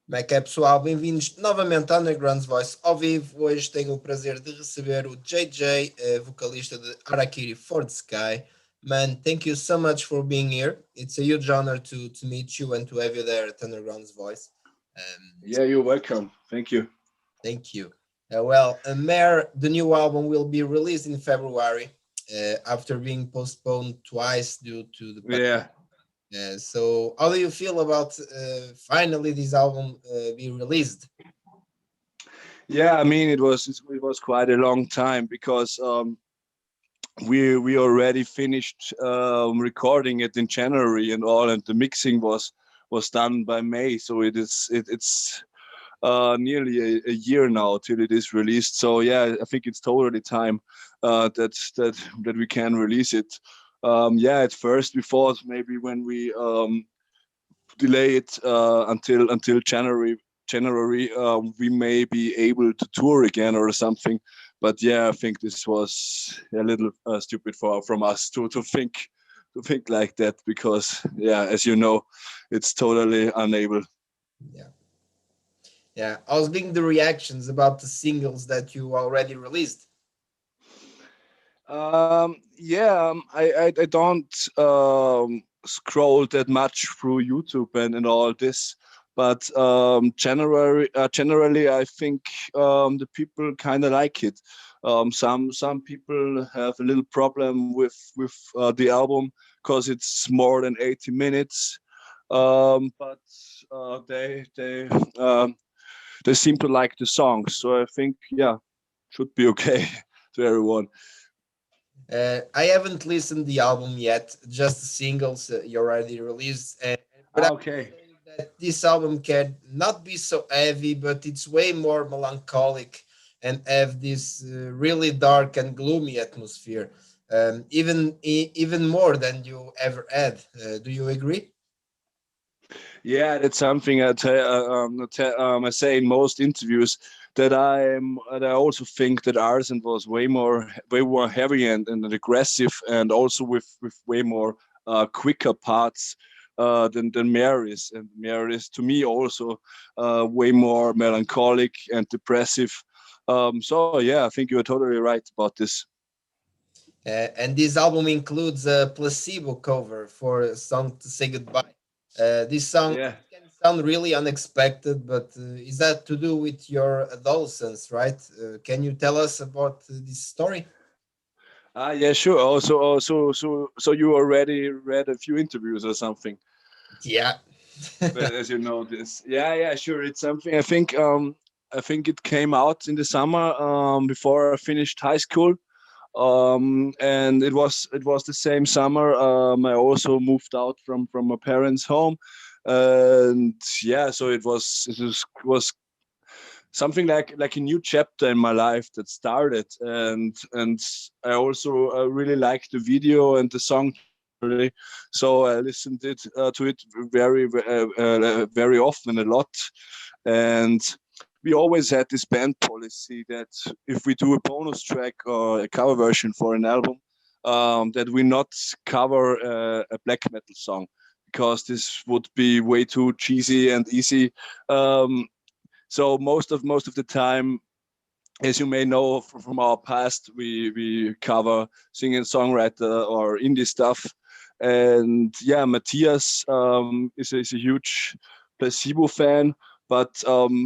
Como é que é, pessoal? Bem-vindos novamente ao Undergrounds Voice ao vivo. Hoje tenho o prazer de receber o JJ, vocalista de Harakiri for the Sky. Man, thank you so much for being here. It's a huge honor to meet you and to have you there at Undergrounds Voice. Yeah, you're welcome. Thank you. Thank you. Mære, the new album will be released in February after being postponed twice due to the pandemic. Yeah. So how do you feel about finally this album be released? Yeah, I mean it was quite a long time because we already finished recording it in January and all, and the mixing was done by May. So it's nearly a year now till it is released. So yeah, I think it's totally time that we can release it. Yeah, at first we thought maybe when we delay it until January, we may be able to tour again or something. But yeah, I think this was a little stupid from us to think like that, because yeah, as you know, it's totally unable. Yeah, yeah. How's been the reactions about the singles that you already released? Yeah, I don't scroll that much through YouTube and all this, but generally I think the people kind of like it. Some people have a little problem with the album because it's more than 80 minutes, but they seem to like the songs. So I think yeah, should be okay to everyone. I haven't listened the album yet, just the singles you already released. But I would Okay. say that this album can not be so heavy, but it's way more melancholic and have this really dark and gloomy atmosphere, even more than you ever had. Do you agree? Yeah, that's something I say in most interviews, that I also think that Arsen was way more heavy and aggressive, and also with way more quicker parts than Mære is. And Mære is to me also way more melancholic and depressive. So yeah, I think you're totally right about this. And this album includes a placebo cover for a song to say goodbye. This song Yeah. can sound really unexpected, but is that to do with your adolescence, right? Can you tell us about this story? Yeah, sure. So you already read a few interviews or something? Yeah. But as you know this, yeah, sure, it's something I think it came out in the summer before I finished high school, and it was the same summer I also moved out from my parents home, and yeah, so it was something like a new chapter in my life that started, and I also really liked the video and the song generally, so I listened to it very often, a lot. And we always had this band policy that if we do a bonus track or a cover version for an album, that we not cover a black metal song, because this would be way too cheesy and easy. So most of the time, as you may know from our past, we cover singer songwriter or indie stuff. And yeah, Matthias is a huge Placebo fan, but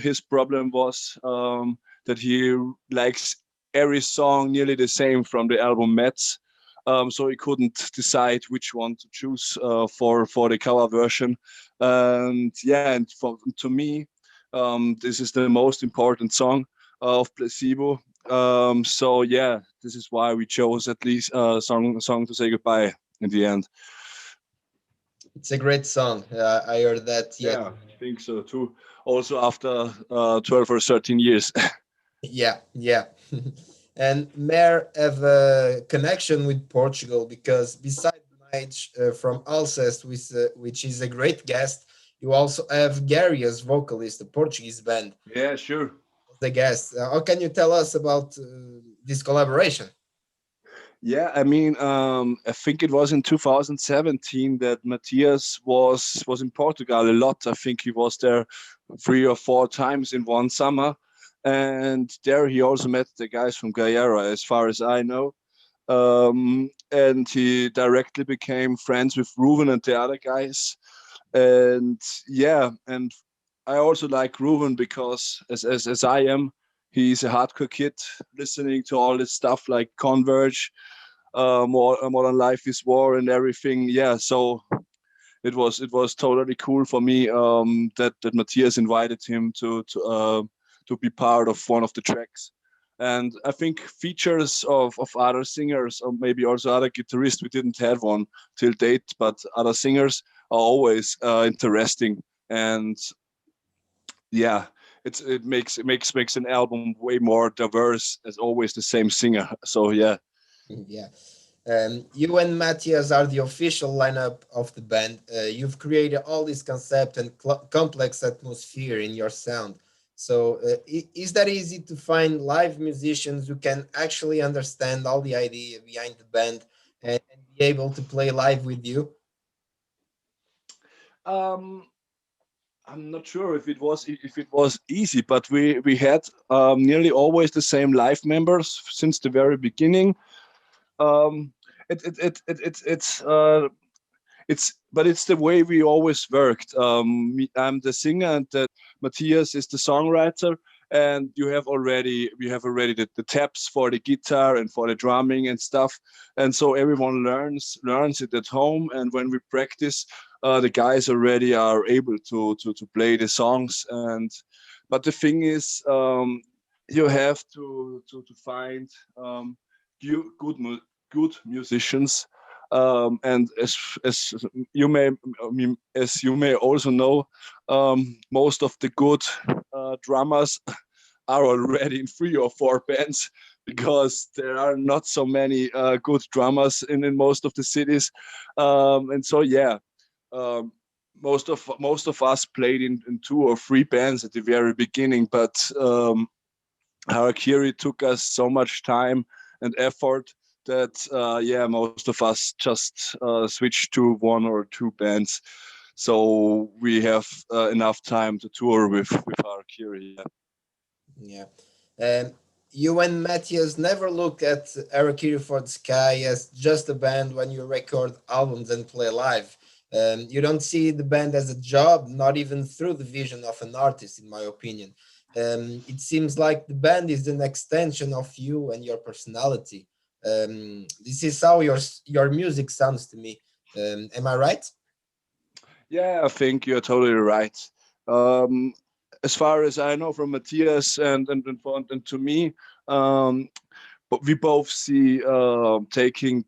his problem was that he likes every song nearly the same from the album Mets. So he couldn't decide which one to choose for the cover version. And yeah, and to me, this is the most important song of Placebo. So yeah, this is why we chose at least a song to say goodbye in the end. It's a great song. I heard that. Yeah. Yeah, I think so too. Also after 12 or 13 years. Yeah. Yeah. And Mare have a connection with Portugal because besides Mage from Alcest, which is a great guest, you also have Gary as vocalist, the Portuguese band, Yeah, sure. as the guest. How can you tell us about this collaboration? Yeah, I mean, I think it was in 2017 that Matthias was in Portugal a lot. I think he was there 3 or 4 times in one summer, and there he also met the guys from Guyera, as far as I know. And he directly became friends with Ruben and the other guys. And yeah, and I also like Ruben because as I am, he's a hardcore kid listening to all this stuff like Converge, Modern Life is War, and everything. Yeah, so it was totally cool for me that Matthias invited him to be part of one of the tracks. And I think features of other singers or maybe also other guitarists, we didn't have one till date, but other singers are always interesting. And yeah, it makes an album way more diverse as always the same singer. So yeah. Yeah. You and Matthias are the official lineup of the band. You've created all this concept and complex atmosphere in your sound. So, is that easy to find live musicians who can actually understand all the idea behind the band and be able to play live with you? Um, I'm not sure if it was easy, but we had nearly always the same live members since the very beginning. Um, it, it, it, it, it it's but it's the way we always worked. I'm the singer, and that Matthias is the songwriter, and we have already the tabs for the guitar and for the drumming and stuff, and so everyone learns it at home. And when we practice, the guys already are able to play the songs. And but the thing is, you have to find good good musicians, and as you may as you may also know, most of the good drummers are already in 3 or 4 bands because there are not so many good drummers in most of the cities, and so yeah. Um, most of us played in 2 or 3 bands at the very beginning, but Harakiri took us so much time and effort that yeah, most of us just switched to 1 or 2 bands. So we have enough time to tour with Harakiri. Yeah. Yeah. Um, you and Matthias never look at Harakiri for the Sky as just a band when you record albums and play live. You don't see the band as a job, not even through the vision of an artist, in my opinion. It seems like the band is an extension of you and your personality. This is how your music sounds to me. Am I right? Yeah, I think you're totally right. Um, as far as I know from Matthias and to me, um, but we both see taking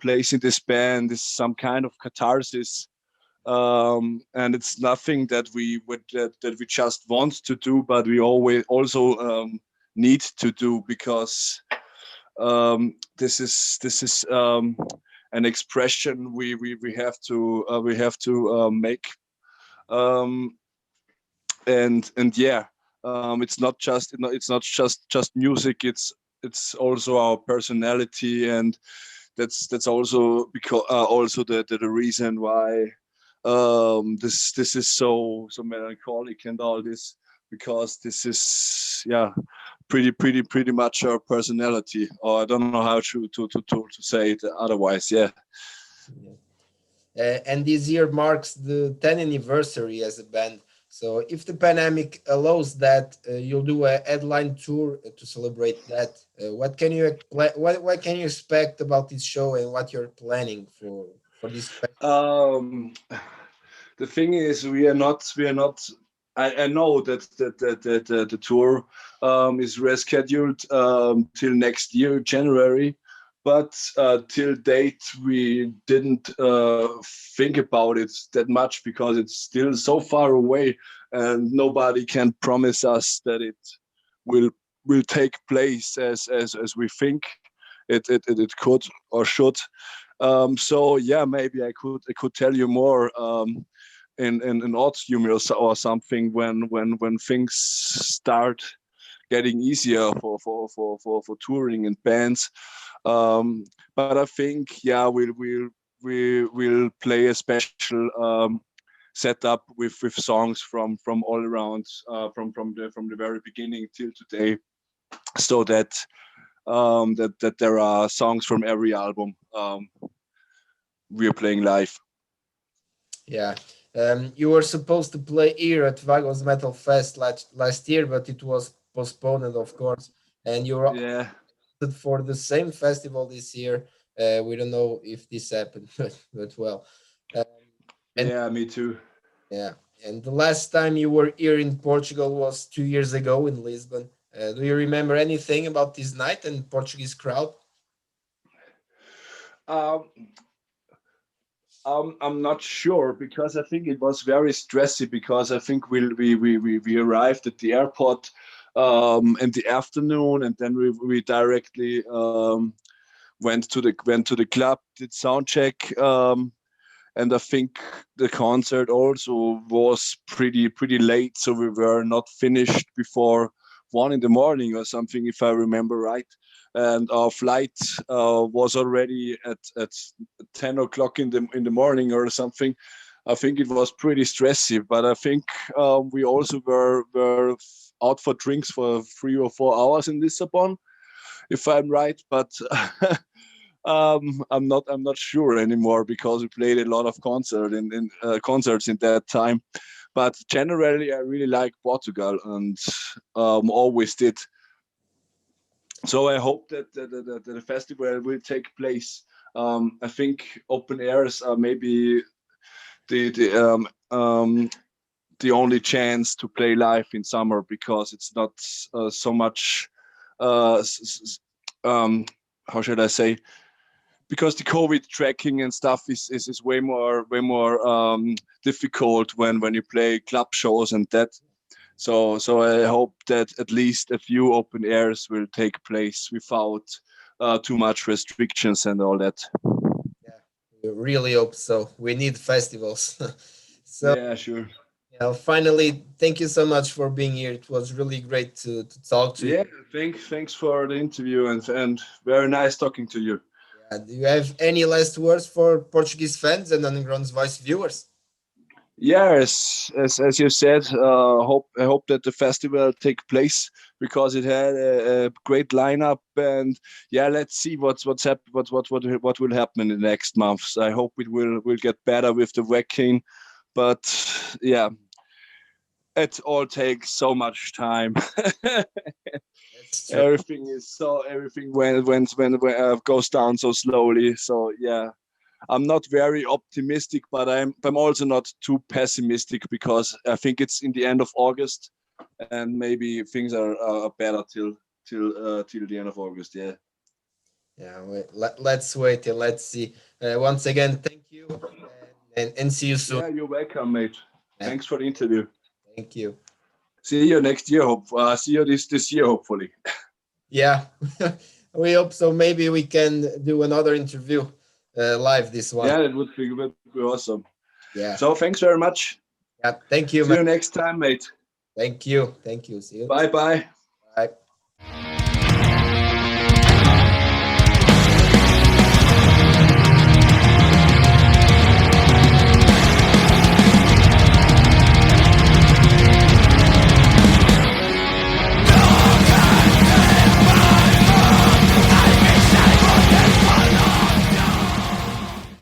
place in this band is some kind of catharsis, and it's nothing that we just want to do, but we always also need to do because this is an expression we have to make, um, and yeah, it's not just music. It's also our personality, and that's also because also the reason why this is so melancholic and all this, because this is, yeah, pretty much our personality. Or I don't know how to say it otherwise. Yeah. Yeah. And this year marks the 10th anniversary as a band. So if the pandemic allows that, you'll do a headline tour to celebrate that. What can you what can you expect about this show and what you're planning for this special? um the thing is, we are not. I know that the tour is rescheduled till next year, January, but till date we didn't think about it that much because it's still so far away, and nobody can promise us that it will will take place as we think it could or should. So yeah, maybe I could tell you more in autumn or something when things start getting easier for touring and bands. But I think, yeah, we'll play a special setup with songs from all around, from the very beginning till today, so that there are songs from every album we are playing live. Yeah. You were supposed to play here at Vagos Metal Fest last year, but it was postponed, of course. And you were Yeah, for the same festival this year. We don't know if this happened, but well. Um, and yeah, me too. yeah, and the last time you were here in Portugal was 2 years ago in Lisbon. Do you remember anything about this night and Portuguese crowd? Um, I'm not sure because I think it was very stressy because I think we arrived at the airport in the afternoon, and then we directly went to the club, did sound check, and I think the concert also was pretty late, so we were not finished before 1 in the morning or something, if I remember right. And our flight was already at 10 o'clock in the morning or something. I think it was pretty stressy, but I think we also were out for drinks for 3 or 4 hours in Lisbon, if I'm right. But I'm not sure anymore because we played a lot of concerts in that time. But generally, I really like Portugal and always did. So I hope that the festival will take place. I think open airs are maybe the the um, um, the only chance to play live in summer because it's not so much. Uh, s- s- um, how should I say? Because the COVID tracking and stuff is way more difficult when you play club shows and that. So I hope that at least a few open airs will take place without too much restrictions and all that. Yeah, we really hope so. We need festivals. So, Yeah, sure. finally, thank you so much for being here. It was really great to talk to you. Yeah, thanks for the interview and very nice talking to you. Yeah, do you have any last words for Portuguese fans and Underground's Voice viewers? Yeah, as you said, I hope that the festival take place because it had a great lineup, and yeah, let's see what will happen in the next months. I hope it will get better with the vaccine, but yeah, it all takes so much time. That's true. Everything when goes down so slowly. So yeah, I'm not very optimistic, but I'm also not too pessimistic because I think it's in the end of August, and maybe things are better till the end of August. Yeah. Yeah, let's wait and let's see. Once again, thank you and see you soon. Yeah, you're welcome, mate. Yeah, Thanks for the interview. thank you. See you next year. See you this year, hopefully. Yeah, we hope so. Maybe we can do another interview live this one. Yeah, would be awesome. Yeah, So thanks very much. yeah. Thank you, See man. you next time, mate. Thank you. Thank you. See you. Bye bye. Bye.